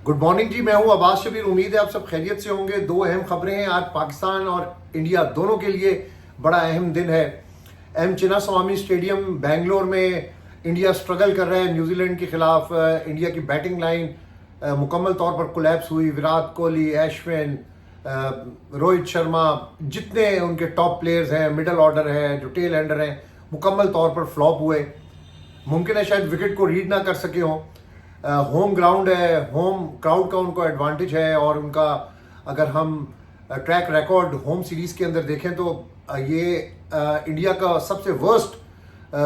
Good morning जी। मैं हूं अब्बास शबीर। उम्मीद है आप सब खैरियत से होंगे। दो अहम खबरें हैं आज पाकिस्तान और इंडिया दोनों के लिए। बड़ा अहम दिन है। एम चिन्नास्वामी स्टेडियम बेंगलोर में इंडिया स्ट्रगल कर रहा है न्यूजीलैंड के खिलाफ। इंडिया की बैटिंग लाइन मुकम्मल तौर पर कोलैप्स हुई। विराट कोहली, अश्विन, रोहित शर्मा, जितने उनके टॉप प्लेयर्स हैं, मिडल ऑर्डर है, जो टेल एंडर हैं, मुकम्मल तौर पर फ्लॉप हुए। मुमकिन है शायद विकेट को रीड ना कर सके हों। होम ग्राउंड है, होम क्राउड का उनको एडवांटेज है। और उनका अगर हम ट्रैक रिकॉर्ड होम सीरीज के अंदर देखें तो ये इंडिया का सबसे वर्स्ट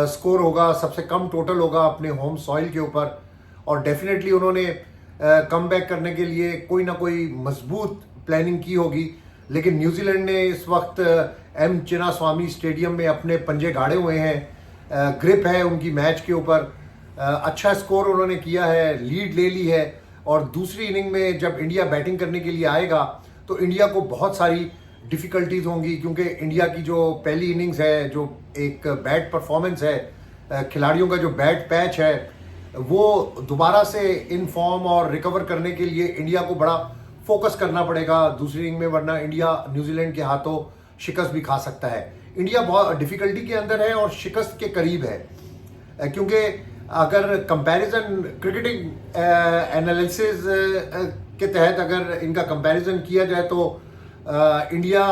स्कोर होगा, सबसे कम टोटल होगा अपने होम सॉइल के ऊपर। और डेफिनेटली उन्होंने कम बैक करने के लिए कोई ना कोई मजबूत प्लानिंग की होगी। लेकिन न्यूजीलैंड ने इस वक्त एम चिन्नास्वामी स्टेडियम में अपने पंजे गाड़े हुए हैं। ग्रिप है उनकी मैच के ऊपर। अच्छा स्कोर उन्होंने किया है, लीड ले ली है। और दूसरी इनिंग में जब इंडिया बैटिंग करने के लिए आएगा तो इंडिया को बहुत सारी डिफिकल्टीज होंगी, क्योंकि इंडिया की जो पहली इनिंग्स है, जो एक बैड परफॉर्मेंस है, खिलाड़ियों का जो बैड पैच है, वो दोबारा से इन फॉर्म और रिकवर करने के लिए इंडिया को बड़ा फोकस करना पड़ेगा दूसरी इनिंग में, वरना इंडिया न्यूजीलैंड के हाथों शिकस्त भी खा सकता है। इंडिया बहुत डिफिकल्टी के अंदर है और शिकस्त के करीब है, क्योंकि अगर कंपैरिजन क्रिकेटिंग एनालिसिस के तहत अगर इनका कंपैरिजन किया जाए तो इंडिया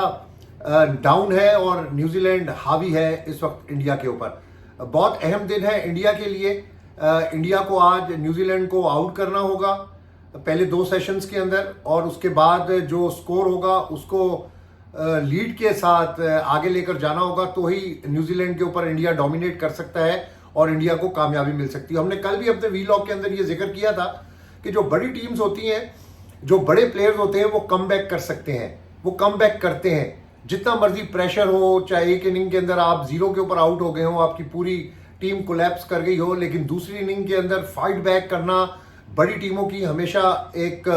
डाउन है और न्यूजीलैंड हावी है इस वक्त इंडिया के ऊपर। बहुत अहम दिन है इंडिया के लिए। इंडिया को आज न्यूजीलैंड को आउट करना होगा पहले दो सेशंस के अंदर, और उसके बाद जो स्कोर होगा उसको लीड के साथ आगे लेकर जाना होगा, तो ही न्यूजीलैंड के ऊपर इंडिया डोमिनेट कर सकता है और इंडिया को कामयाबी मिल सकती है। हमने कल भी अपने वीलॉग के अंदर ये जिक्र किया था कि जो बड़ी टीम्स होती हैं, जो बड़े प्लेयर्स होते हैं, वो कम बैक कर सकते हैं, वो कम बैक करते हैं। जितना मर्जी प्रेशर हो, चाहे एक इनिंग के अंदर आप 0 के ऊपर आउट हो गए हो, आपकी पूरी टीम कोलैप्स कर गई हो, लेकिन दूसरी इनिंग के अंदर फाइट बैक करना बड़ी टीमों की हमेशा एक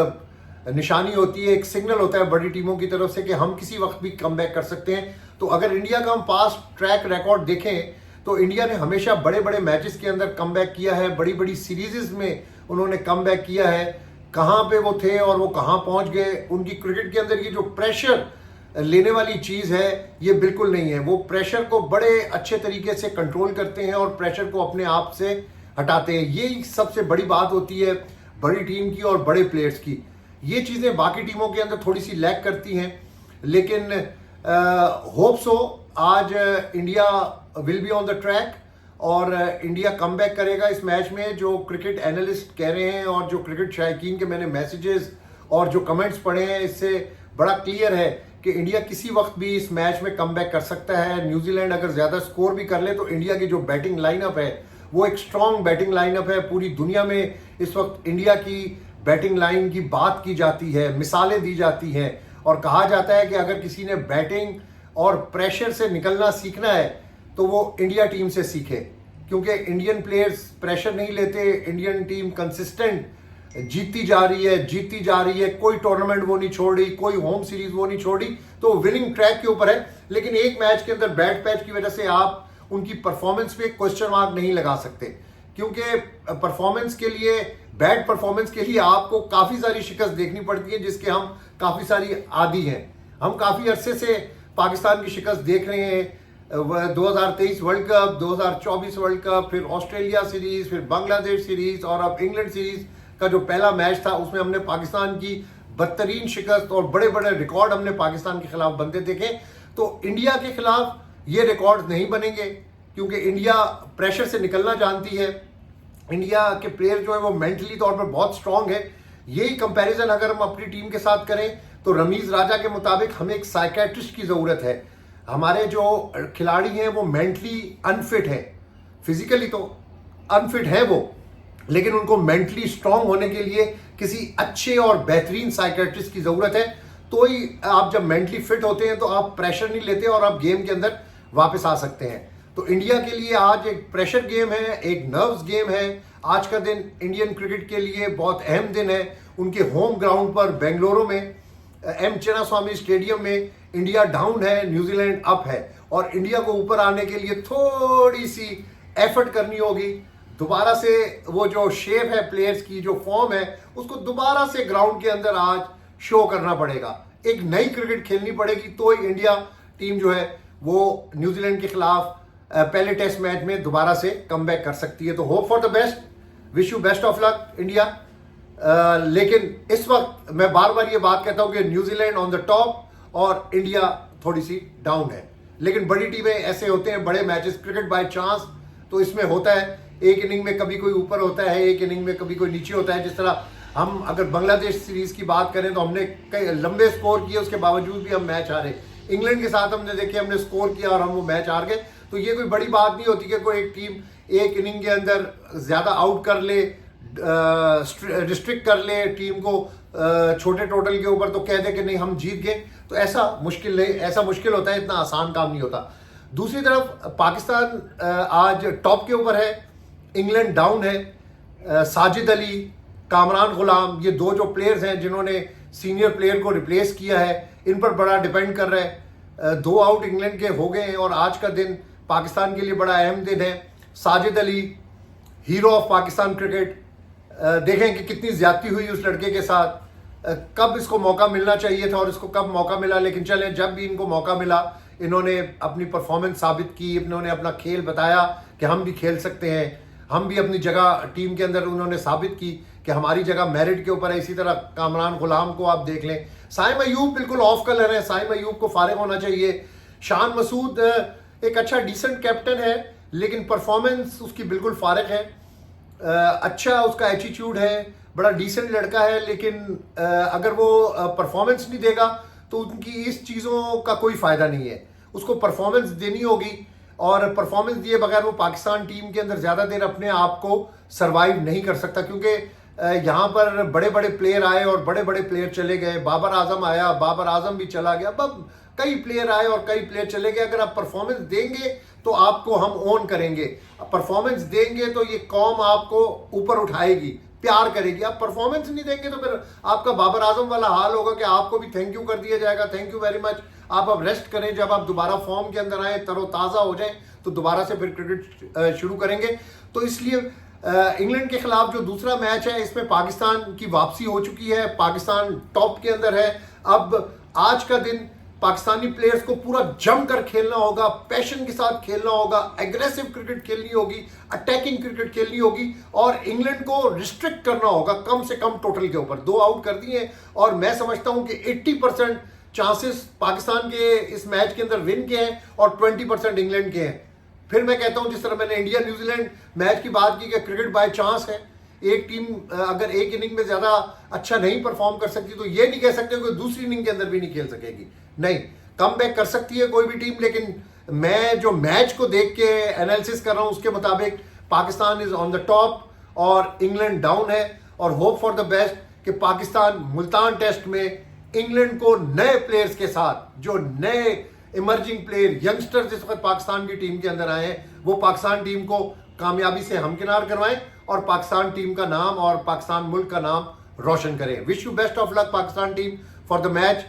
निशानी होती है, एक सिग्नल होता है बड़ी टीमों की तरफ से कि हम किसी वक्त भी कम बैक कर सकते हैं। तो अगर इंडिया का हम पास्ट ट्रैक रिकॉर्ड देखें तो इंडिया ने हमेशा बड़े बड़े मैचेस के अंदर कम बैक किया है, बड़ी बड़ी सीरीजेस में उन्होंने कम बैक किया है। कहाँ पे वो थे और वो कहाँ पहुंच गए। उनकी क्रिकेट के अंदर ये जो प्रेशर लेने वाली चीज है, ये बिल्कुल नहीं है। वो प्रेशर को बड़े अच्छे तरीके से कंट्रोल करते हैं और प्रेशर को अपने आप से हटाते हैं। यही सबसे बड़ी बात होती है बड़ी टीम की और बड़े प्लेयर्स की। ये चीजें बाकी टीमों के अंदर थोड़ी सी लैक करती हैं, लेकिन होप सो आज India will be on the track और इंडिया कम बैक करेगा इस मैच में। जो क्रिकेट एनालिस्ट कह रहे हैं और जो क्रिकेट शायकीन के मैंने मैसेजेस और जो कमेंट्स पढ़े हैं, इससे बड़ा क्लियर है कि इंडिया किसी वक्त भी इस मैच में कम बैक कर सकता है। न्यूजीलैंड अगर ज्यादा स्कोर भी कर ले तो इंडिया की जो बैटिंग लाइनअप है वो एक स्ट्रॉन्ग बैटिंग लाइनअप है। पूरी दुनिया में इस वक्त इंडिया की बैटिंग लाइन की बात की जाती है, मिसालें दी जाती हैं और कहा जाता है कि अगर किसी ने बैटिंग और प्रेशर से निकलना सीखना है तो वो इंडिया टीम से सीखे, क्योंकि इंडियन प्लेयर्स प्रेशर नहीं लेते। इंडियन टीम कंसिस्टेंट जीतती जा रही है, कोई टूर्नामेंट वो नहीं छोड़ रही, कोई होम सीरीज वो नहीं छोड़ रही, तो विनिंग ट्रैक के ऊपर है। लेकिन एक मैच के अंदर बैड पैच की वजह से आप उनकी परफॉर्मेंस पे क्वेश्चन मार्क नहीं लगा सकते, क्योंकि परफॉर्मेंस के लिए, बैड परफॉर्मेंस के लिए आपको काफी सारी शिकस्त देखनी पड़ती है, जिसके हम काफी सारी आदी हैं। हम काफी अरसे से पाकिस्तान की शिकस्त देख रहे हैं। 2023 वर्ल्ड कप, 2024 वर्ल्ड कप, फिर ऑस्ट्रेलिया सीरीज, फिर बांग्लादेश सीरीज और अब इंग्लैंड सीरीज का जो पहला मैच था उसमें हमने पाकिस्तान की बदतरीन शिकस्त और बड़े बड़े रिकॉर्ड हमने पाकिस्तान के खिलाफ बनते देखे। तो इंडिया के खिलाफ ये रिकॉर्ड नहीं बनेंगे, क्योंकि इंडिया प्रेशर से निकलना जानती है। इंडिया के प्लेयर जो है वो मेंटली तौर पर बहुत स्ट्रांग है। यही कंपैरिजन अगर हम अपनी टीम के साथ करें तो रमीज राजा के मुताबिक हमें एक साइकेट्रिस्ट की जरूरत है। हमारे जो खिलाड़ी हैं वो मेंटली अनफिट है, फिजिकली तो अनफिट है वो, लेकिन उनको मेंटली स्ट्रांग होने के लिए किसी अच्छे और बेहतरीन साइकेट्रिस्ट की जरूरत है। तो ही आप जब मेंटली फिट होते हैं तो आप प्रेशर नहीं लेते और आप गेम के अंदर वापस आ सकते हैं। तो इंडिया के लिए आज एक प्रेशर गेम है, एक नर्व्स गेम है। आज का दिन इंडियन क्रिकेट के लिए बहुत अहम दिन है। उनके होम ग्राउंड पर बेंगलुरु में एम चिन्नास्वामी स्टेडियम में इंडिया डाउन है, न्यूजीलैंड अप है, और इंडिया को ऊपर आने के लिए थोड़ी सी एफर्ट करनी होगी, दोबारा से वो जो शेप है प्लेयर्स की, जो फॉर्म है, उसको दोबारा से ग्राउंड के अंदर आज शो करना पड़ेगा। एक नई क्रिकेट खेलनी पड़ेगी तो इंडिया टीम जो है वो न्यूजीलैंड के खिलाफ पहले टेस्ट मैच में दोबारा से कमबैक कर सकती है। तो hope for the best, wish you best of luck India. लेकिन इस वक्त मैं बार बार ये बात कहता हूं कि न्यूजीलैंड ऑन द टॉप और इंडिया थोड़ी सी डाउन है। लेकिन बड़ी टीमें ऐसे होते हैं, बड़े मैचेस, क्रिकेट बाय चांस, तो इसमें होता है एक इनिंग में कभी कोई ऊपर होता है, एक इनिंग में कभी कोई नीचे होता है। जिस तरह हम अगर बांग्लादेश सीरीज की बात करें तो हमने कई लंबे स्कोर किए, उसके बावजूद भी हम मैच हारे। इंग्लैंड के साथ हमने देखे, हमने स्कोर किया और हम वो मैच हार गए। तो ये कोई बड़ी बात नहीं होती कि कोई एक टीम एक इनिंग के अंदर ज्यादा आउट कर ले, रिस्ट्रिक्ट कर ले टीम को छोटे टोटल के ऊपर, तो कह दे कि नहीं हम जीत गए। तो ऐसा मुश्किल नहीं, ऐसा मुश्किल होता है, इतना आसान काम नहीं होता। दूसरी तरफ पाकिस्तान आज टॉप के ऊपर है, इंग्लैंड डाउन है। साजिद अली, कामरान गुलाम, ये दो जो प्लेयर्स हैं जिन्होंने सीनियर प्लेयर को रिप्लेस किया है, इन पर बड़ा डिपेंड कर रहा है। 2 आउट इंग्लैंड के हो गए हैं और आज का दिन पाकिस्तान के लिए बड़ा अहम दिन है। Sajid Ali, hero of Pakistan cricket, देखें कि कितनी ज्यादती हुई उस लड़के के साथ, कब इसको मौका मिलना चाहिए था और इसको कब मौका मिला। लेकिन चले, जब भी इनको मौका मिला इन्होंने अपनी परफॉर्मेंस साबित की, इन्होंने अपना खेल बताया कि हम भी खेल सकते हैं, हम भी अपनी जगह टीम के अंदर उन्होंने साबित की कि हमारी जगह मेरिट के ऊपर है। इसी तरह कामरान गुलाम को आप देख लें। साइम अयूब बिल्कुल ऑफ कलर है, साइम अयूब को फारिग होना चाहिए। शान मसूद एक अच्छा डिसेंट कैप्टन है, लेकिन परफॉर्मेंस उसकी बिल्कुल फारिग है। अच्छा उसका एटीट्यूड है, बड़ा डिसेंट लड़का है, लेकिन अगर वो परफॉर्मेंस नहीं देगा तो उनकी इस चीज़ों का कोई फ़ायदा नहीं है। उसको परफॉर्मेंस देनी होगी और परफॉर्मेंस दिए बगैर वो पाकिस्तान टीम के अंदर ज़्यादा देर अपने आप को सरवाइव नहीं कर सकता, क्योंकि यहाँ पर बड़े बड़े प्लेयर आए और बड़े बड़े प्लेयर चले गए। बाबर आजम आया, बाबर आजम भी चला गया, अब कई प्लेयर आए और कई प्लेयर चले गए। अगर आप परफॉर्मेंस देंगे तो आपको हम ओन करेंगे, परफॉर्मेंस देंगे तो ये कौम आपको ऊपर उठाएगी, प्यार करेगी। आप परफॉर्मेंस नहीं देंगे तो फिर आपका बाबर आजम वाला हाल होगा कि आपको भी थैंक यू कर दिया जाएगा, थैंक यू वेरी मच, आप अब रेस्ट करें। जब आप दोबारा फॉर्म के अंदर आए, तरोताज़ा हो जाए, तो दोबारा से फिर क्रिकेट शुरू करेंगे। तो इसलिए इंग्लैंड के खिलाफ जो दूसरा मैच है, इसमें पाकिस्तान की वापसी हो चुकी है, पाकिस्तान टॉप के अंदर है। अब आज का दिन पाकिस्तानी प्लेयर्स को पूरा जमकर खेलना होगा, पैशन के साथ खेलना होगा, एग्रेसिव क्रिकेट खेलनी होगी, अटैकिंग क्रिकेट खेलनी होगी और इंग्लैंड को रिस्ट्रिक्ट करना होगा कम से कम टोटल के ऊपर। 2 आउट कर दिए और मैं समझता हूं कि 80% चांसेस पाकिस्तान के इस मैच के अंदर विन के हैं और 20% इंग्लैंड के हैं। फिर मैं कहता हूं, जिस तरह मैंने इंडिया न्यूजीलैंड मैच की बात की कि क्रिकेट बाय चांस है, एक टीम अगर एक इनिंग में ज्यादा अच्छा नहीं परफॉर्म कर सकती तो ये नहीं कह सकते कि दूसरी इनिंग के अंदर भी नहीं खेल सकेगी। नहीं, कम बैक कर सकती है कोई भी टीम, लेकिन मैं जो मैच को देख के एनालिसिस कर रहा हूं उसके मुताबिक Pakistan is on the top और इंग्लैंड डाउन है। और होप फॉर द बेस्ट कि पाकिस्तान मुल्तान टेस्ट में इंग्लैंड को नए प्लेयर्स के साथ, जो नए इमर्जिंग प्लेयर, यंगस्टर्स जिस वक्त पाकिस्तान की टीम के अंदर आए हैं, वो पाकिस्तान टीम को कामयाबी से हमकिनार करवाएं और पाकिस्तान टीम का नाम और पाकिस्तान मुल्क का नाम रोशन करें। Wish you best of luck Pakistan team for the match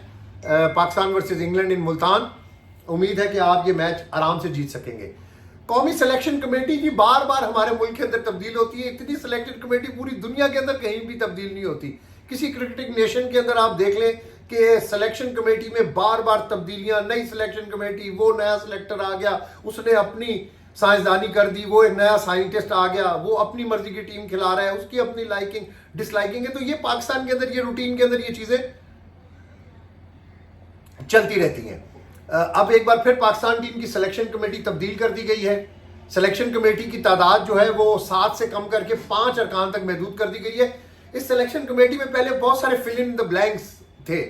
Pakistan versus England in Multan. उम्मीद है कि आप ये मैच आराम से जीत सकेंगे। कौमी सिलेक्शन कमेटी की बार बार हमारे मुल्क के अंदर तब्दील होती है। इतनी सिलेक्शन कमेटी पूरी दुनिया के अंदर कहीं भी तब्दील नहीं होती। किसी क्रिकेटिंग नेशन के अंदर आप देख लें कि सिलेक्शन कमेटी में बार बार तब्दीलियां, नई सिलेक्शन कमेटी, वो नया सिलेक्टर आ गया, उसने अपनी साइंसदानी कर दी, वो एक नया साइंटिस्ट आ गया, वो अपनी मर्जी की टीम खिला रहा है, उसकी अपनी लाइकिंग डिसलाइकिंग है। तो ये पाकिस्तान के अंदर, ये रूटीन के अंदर ये चीजें चलती रहती हैं। अब एक बार फिर पाकिस्तान टीम की सिलेक्शन कमेटी तब्दील कर दी गई है। सिलेक्शन कमेटी की तादाद जो है वो 7 से कम करके 5 अरकान तक महदूद कर दी गई है। इस सिलेक्शन कमेटी में पहले बहुत सारे फिल इन द ब्लैंक्स थे,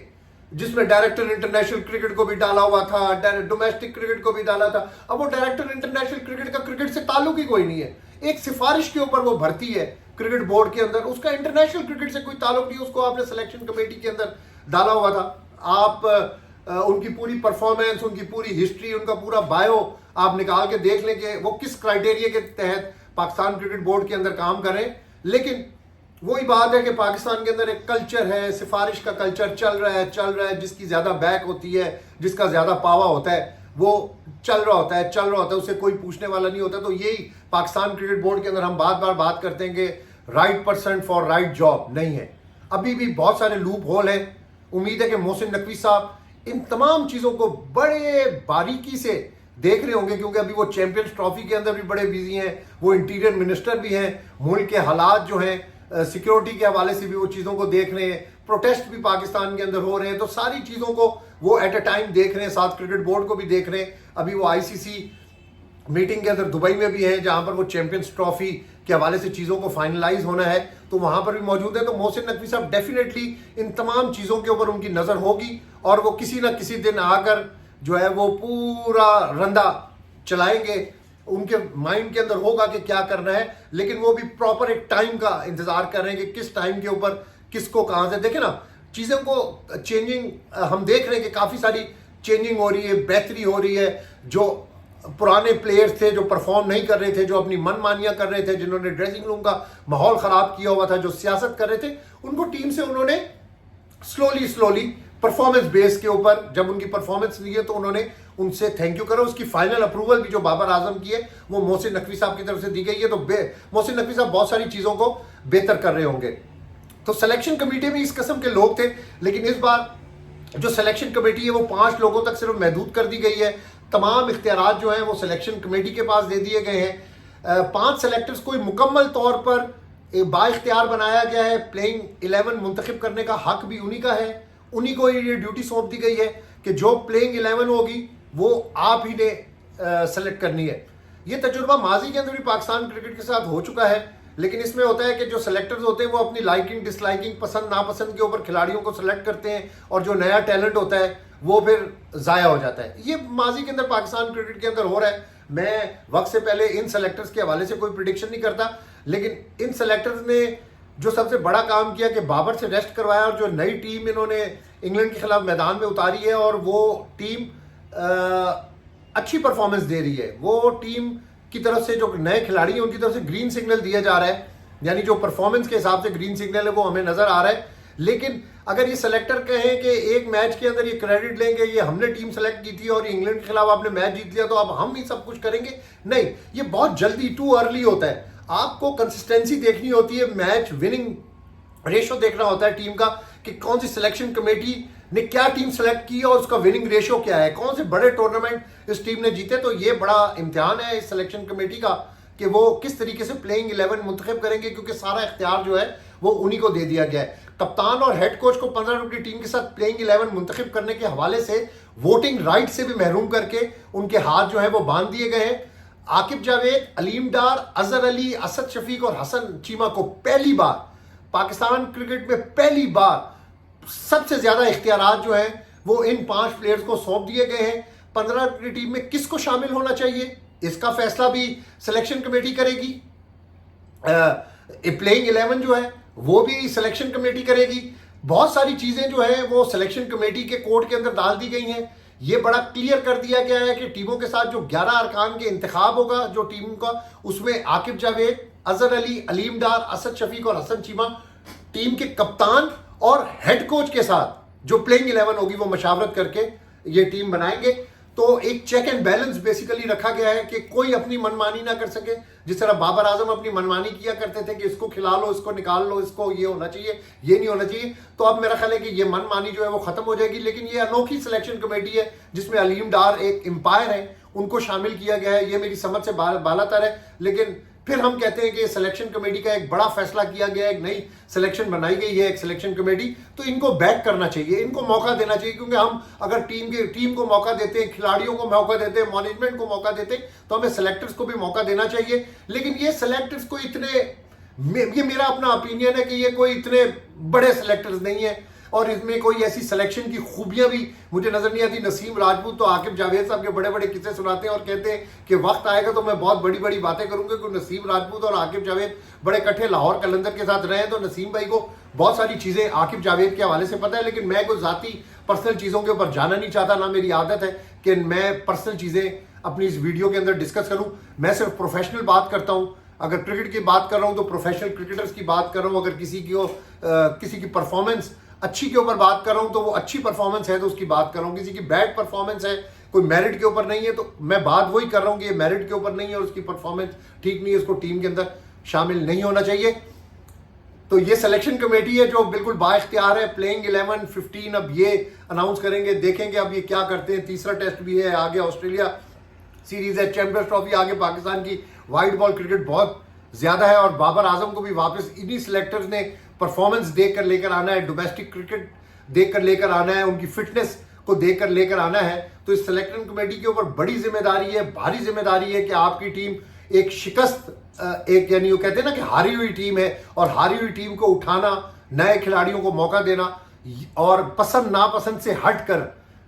जिसमें डायरेक्टर इंटरनेशनल क्रिकेट को भी डाला हुआ था, डोमेस्टिक क्रिकेट को भी डाला था। अब वो डायरेक्टर इंटरनेशनल क्रिकेट का क्रिकेट से ताल्लुक ही कोई नहीं है। एक सिफारिश के ऊपर वो भर्ती है क्रिकेट बोर्ड के अंदर, उसका इंटरनेशनल क्रिकेट से कोई ताल्लुक नहीं, उसको आपने सिलेक्शन कमेटी के अंदर डाला हुआ था। आप उनकी पूरी परफॉर्मेंस, उनकी पूरी हिस्ट्री, उनका पूरा बायो आप निकाल के देख लें कि वो किस क्राइटेरिया के तहत पाकिस्तान क्रिकेट बोर्ड के अंदर काम करें। लेकिन वही बात है कि पाकिस्तान के अंदर एक कल्चर है, सिफारिश का कल्चर चल रहा है, जिसकी ज्यादा बैक होती है, जिसका ज्यादा पावा होता है, वो चल रहा होता है, उससे कोई पूछने वाला नहीं होता। तो यही पाकिस्तान क्रिकेट बोर्ड के अंदर हम बार बार बात करते हैं कि right person for right job नहीं है, अभी भी बहुत सारे लूप होल हैं। उम्मीद है कि मोहसिन नकवी साहब इन तमाम चीज़ों को बड़े बारीकी से देख रहे होंगे, क्योंकि अभी वो चैंपियंस ट्रॉफी के अंदर भी बड़े बिजी हैं, वो इंटीरियर मिनिस्टर भी हैं, मुल्क के हालात जो हैं सिक्योरिटी के हवाले से भी वो चीज़ों को देख रहे हैं, प्रोटेस्ट भी पाकिस्तान के अंदर हो रहे हैं, तो सारी चीज़ों को वो एट अ टाइम देख रहे हैं, साथ क्रिकेट बोर्ड को भी देख रहे हैं। अभी वो आईसीसी मीटिंग के अंदर दुबई में भी है, जहां पर वो चैंपियंस ट्रॉफी के हवाले से चीज़ों को फाइनलाइज होना है, तो वहां पर भी मौजूद है। तो मोहसिन नकवी साहब डेफिनेटली इन तमाम चीज़ों के ऊपर उनकी नज़र होगी और वो किसी ना किसी दिन आकर जो है वो पूरा रंदा चलाएंगे। उनके माइंड के अंदर होगा कि क्या करना है, लेकिन वो भी प्रॉपर एक टाइम का इंतजार कर रहे हैं कि किस टाइम के ऊपर किसको कहां से। देखे ना, चीज़ों को चेंजिंग हम देख रहे हैं कि काफ़ी सारी चेंजिंग हो रही है, बेहतरी हो रही है। जो पुराने प्लेयर्स थे जो परफॉर्म नहीं कर रहे थे, जो अपनी मनमानियां कर रहे थे, जिन्होंने ड्रेसिंग रूम का माहौल खराब किया हुआ था, जो सियासत कर रहे थे, उनको टीम से उन्होंने स्लोली परफॉर्मेंस बेस के ऊपर, जब उनकी परफॉर्मेंस नहीं है तो उन्होंने उनसे थैंक यू करो। उसकी फाइनल अप्रूवल भी जो बाबर आजम की है वो मोहसिन नकवी साहब की तरफ से दी गई है। तो मोहसिन नकवी साहब बहुत सारी चीज़ों को बेहतर कर रहे होंगे। तो सिलेक्शन कमेटी में इस किस्म के लोग थे, लेकिन इस बार जो सिलेक्शन कमेटी है वो 5 लोगों तक सिर्फ महदूद कर दी गई है। तमाम इख्तियारात जो हैं वो सिलेक्शन कमेटी के पास दे दिए गए हैं। 5 सेलेक्टर्स को मुकम्मल तौर पर बाइख्तियार बनाया गया है। प्लेइंग 11 मुंतखब करने का हक भी उन्हीं का है, उन्हीं को ये ड्यूटी सौंप दी गई है कि जो प्लेइंग 11 होगी वो आप ही ने सेलेक्ट करनी है। ये तजुर्बा माजी के अंदर भी पाकिस्तान क्रिकेट के साथ हो चुका है, लेकिन इसमें होता है कि जो सेलेक्टर्स होते हैं वो अपनी लाइकिंग डिसलाइकिंग, पसंद नापसंद के ऊपर खिलाड़ियों को सेलेक्ट करते हैं और जो नया टैलेंट होता है वो फिर ज़ाया हो जाता है। ये माजी के अंदर पाकिस्तान क्रिकेट के अंदर हो रहा है। मैं वक्त से पहले इन सेलेक्टर्स के हवाले से कोई प्रिडिक्शन नहीं करता, लेकिन इन सेलेक्टर्स ने जो सबसे बड़ा काम किया कि बाबर से रेस्ट करवाया और जो नई टीम इन्होंने इंग्लैंड के खिलाफ मैदान में उतारी है और वो टीम अच्छी परफॉर्मेंस दे रही है। वो टीम की तरफ से जो नए खिलाड़ी हैं उनकी तरफ से ग्रीन सिग्नल दिया जा रहा है, यानी जो परफॉर्मेंस के हिसाब से ग्रीन सिग्नल है वो हमें नजर आ रहा है। लेकिन अगर ये सेलेक्टर कहें कि एक मैच के अंदर ये क्रेडिट लेंगे, ये हमने टीम सेलेक्ट की थी और इंग्लैंड के खिलाफ आपने मैच जीत लिया तो अब हम ही सब कुछ करेंगे, नहीं, ये बहुत जल्दी टू अर्ली होता है। आपको कंसिस्टेंसी देखनी होती है, मैच विनिंग रेशो देखना होता है टीम का कि कौन सी सिलेक्शन कमेटी ने क्या टीम सेलेक्ट की और उसका विनिंग रेशो क्या है, कौन से बड़े टूर्नामेंट इस टीम ने जीते। तो ये बड़ा इम्तिहान है इस सिलेक्शन कमेटी का कि वो किस तरीके से प्लेइंग 11 मुंतखब करेंगे, क्योंकि सारा इख्तियार जो है वो उन्हीं को दे दिया गया है। कप्तान और हेड कोच को 15 रन की टीम के साथ प्लेइंग 11 मुंतखब करने के हवाले से वोटिंग राइट से भी महरूम करके उनके हाथ जो है वो बांध दिए गए हैं। आकिब जावेद, अलीम डार, अजहर अली, असद शफीक और हसन चीमा को पहली बार पाकिस्तान क्रिकेट में पहली बार सबसे ज्यादा इख्तियारात जो है वो इन 5 प्लेयर्स को सौंप दिए गए हैं। 15 की टीम में किसको शामिल होना चाहिए इसका फैसला भी सिलेक्शन कमेटी करेगी। प्लेइंग 11 जो है वो भी सिलेक्शन कमेटी करेगी। बहुत सारी चीजें जो है वो सिलेक्शन कमेटी के कोर्ट के अंदर डाल दी गई हैं। ये बड़ा क्लियर कर दिया गया है कि टीमों के साथ जो 11 अरकान के इंतखाब होगा जो टीम का, उसमें आकिब जावेद, अजहर अली, अलीम डार, असद शफीक और हसन चीमा टीम के कप्तान और हेड कोच के साथ जो प्लेइंग 11 होगी वो मशावरत करके ये टीम बनाएंगे। तो एक चेक एंड बैलेंस बेसिकली रखा गया है कि कोई अपनी मनमानी ना कर सके। जिस तरह बाबर आजम अपनी मनमानी किया करते थे कि इसको खिला लो, इसको निकाल लो, इसको ये होना चाहिए, ये नहीं होना चाहिए, तो अब मेरा ख्याल है कि ये मनमानी जो है वो खत्म हो जाएगी। लेकिन ये अनोखी सिलेक्शन कमेटी है जिसमें अलीम डार एक एम्पायर है, उनको शामिल किया गया है। ये मेरी समझ से बालातर है, लेकिन फिर हम कहते हैं कि सिलेक्शन कमेटी का एक बड़ा फैसला किया गया है, एक नई सिलेक्शन बनाई गई है, एक सिलेक्शन कमेटी, तो इनको बैक करना चाहिए, इनको मौका देना चाहिए। क्योंकि हम अगर टीम को मौका देते हैं, खिलाड़ियों को मौका देते हैं, मैनेजमेंट को मौका देते हैं, तो हमें सेलेक्टर्स को भी मौका देना चाहिए। लेकिन ये सेलेक्टर्स को ये मेरा अपना ओपिनियन है कि ये कोई इतने बड़े सेलेक्टर्स नहीं है और इसमें कोई ऐसी सिलेक्शन की खूबियां भी मुझे नजर नहीं आती। नसीम राजपूत तो आकिब जावेद साहब के बड़े बड़े किस्से सुनाते हैं और कहते हैं कि वक्त आएगा तो मैं बहुत बड़ी बड़ी बातें करूंगा, क्योंकि नसीम राजपूत और आकिब जावेद बड़े इकट्ठे लाहौर कलंदर के साथ रहे, तो नसीम भाई को बहुत सारी चीजें आकिब जावेद के हवाले से पता है। लेकिन मैं कोई जाती पर्सनल चीजों के ऊपर जाना नहीं चाहता, ना मेरी आदत है कि मैं पर्सनल चीजें अपनी इस वीडियो के अंदर डिस्कस करूं। मैं सिर्फ प्रोफेशनल बात करता हूं। अगर क्रिकेट की बात कर रहा हूं तो प्रोफेशनल क्रिकेटर्स की बात कर रहा हूं। अगर किसी की परफॉर्मेंस अच्छी के ऊपर बात कर रहा हूं तो वो अच्छी परफॉर्मेंस है तो उसकी बात कर रहा हूं। किसी की बैड परफॉर्मेंस है, कोई मेरिट के ऊपर नहीं है, तो मैं बात वही कर रहा हूं कि ये मेरिट के ऊपर नहीं है और उसकी परफॉर्मेंस ठीक नहीं है, इसको टीम के अंदर शामिल नहीं होना चाहिए। तो ये सिलेक्शन कमेटी है जो बिल्कुल बाइख्तियार है। प्लेइंग 11, 15 अब ये अनाउंस करेंगे, देखेंगे अब ये क्या करते हैं। तीसरा टेस्ट भी है, आगे ऑस्ट्रेलिया सीरीज है, चैंपियंस ट्रॉफी आगे पाकिस्तान की। वाइट बॉल क्रिकेट बहुत ज्यादा है और बाबर आजम को भी वापस इन्हीं सिलेक्टर्स ने परफॉर्मेंस देकर लेकर आना है, डोमेस्टिक क्रिकेट देखकर लेकर आना है, उनकी फिटनेस को देखकर लेकर आना है। तो इस सिलेक्शन कमेटी के ऊपर बड़ी जिम्मेदारी है, भारी जिम्मेदारी है कि आपकी टीम एक शिकस्त, एक यानी वो कहते हैं ना कि हारी हुई टीम है, और हारी हुई टीम को उठाना, नए खिलाड़ियों को मौका देना और पसंद नापसंद से हटकर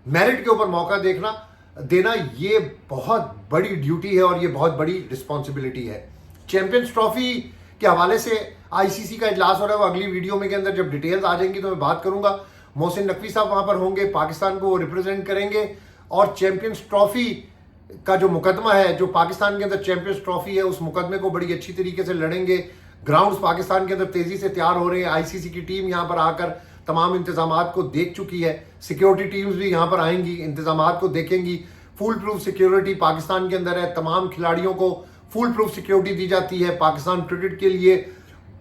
मेरिट के ऊपर मौका देना, ये बहुत बड़ी ड्यूटी है और ये बहुत बड़ी रिस्पॉन्सिबिलिटी है। चैंपियंस ट्रॉफी के हवाले से आईसीसी का इजलास हो रहा है, वो अगली वीडियो में के अंदर जब डिटेल्स आ जाएंगी तो मैं बात करूंगा। मोहसिन नकवी साहब वहां पर होंगे, पाकिस्तान को रिप्रेजेंट करेंगे, और चैंपियंस ट्रॉफी का जो मुकदमा है, जो पाकिस्तान के अंदर चैंपियंस ट्रॉफी है, उस मुकदमे को बड़ी अच्छी तरीके से लड़ेंगे। ग्राउंड्स पाकिस्तान के अंदर तेजी से तैयार हो रहे हैं। आईसीसी की टीम यहां पर आकर तमाम इंतजामात को देख चुकी है। सिक्योरिटी टीम्स भी यहां पर आएंगी, इंतजामात को देखेंगी। फुल प्रूफ सिक्योरिटी पाकिस्तान के अंदर है, तमाम खिलाड़ियों को फुल प्रूफ सिक्योरिटी दी जाती है। पाकिस्तान क्रिकेट के लिए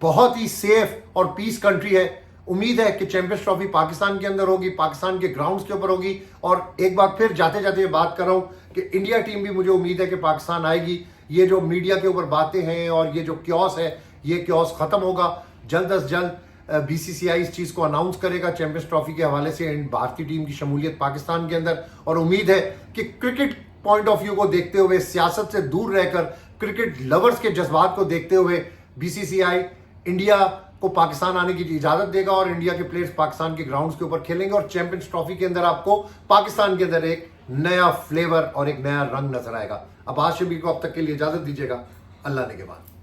बहुत ही सेफ और पीस कंट्री है। उम्मीद है कि चैंपियंस ट्रॉफी पाकिस्तान के अंदर होगी, पाकिस्तान के ग्राउंड्स के ऊपर होगी। और एक बार फिर जाते जाते ये बात कर रहा हूं कि इंडिया टीम भी मुझे उम्मीद है कि पाकिस्तान आएगी। ये जो मीडिया के ऊपर बातें हैं और ये जो क्योस है, ये क्योस खत्म होगा जल्द अज जल्द। बीसीसीआई इस चीज को अनाउंस करेगा चैंपियंस ट्रॉफी के हवाले से भारतीय टीम की शमूलियत पाकिस्तान के अंदर। और उम्मीद है कि क्रिकेट पॉइंट ऑफ व्यू को देखते हुए, सियासत से दूर रहकर क्रिकेट लवर्स के जज्बात को देखते हुए बीसीसीआई इंडिया को पाकिस्तान आने की इजाजत देगा और इंडिया के प्लेयर्स पाकिस्तान के ग्राउंड्स के ऊपर खेलेंगे। और चैंपियंस ट्रॉफी के अंदर आपको पाकिस्तान के अंदर एक नया फ्लेवर और एक नया रंग नजर आएगा। अब्बास शबीर को अब तक के लिए इजाजत दीजिएगा। अल्लाह ने के बाद।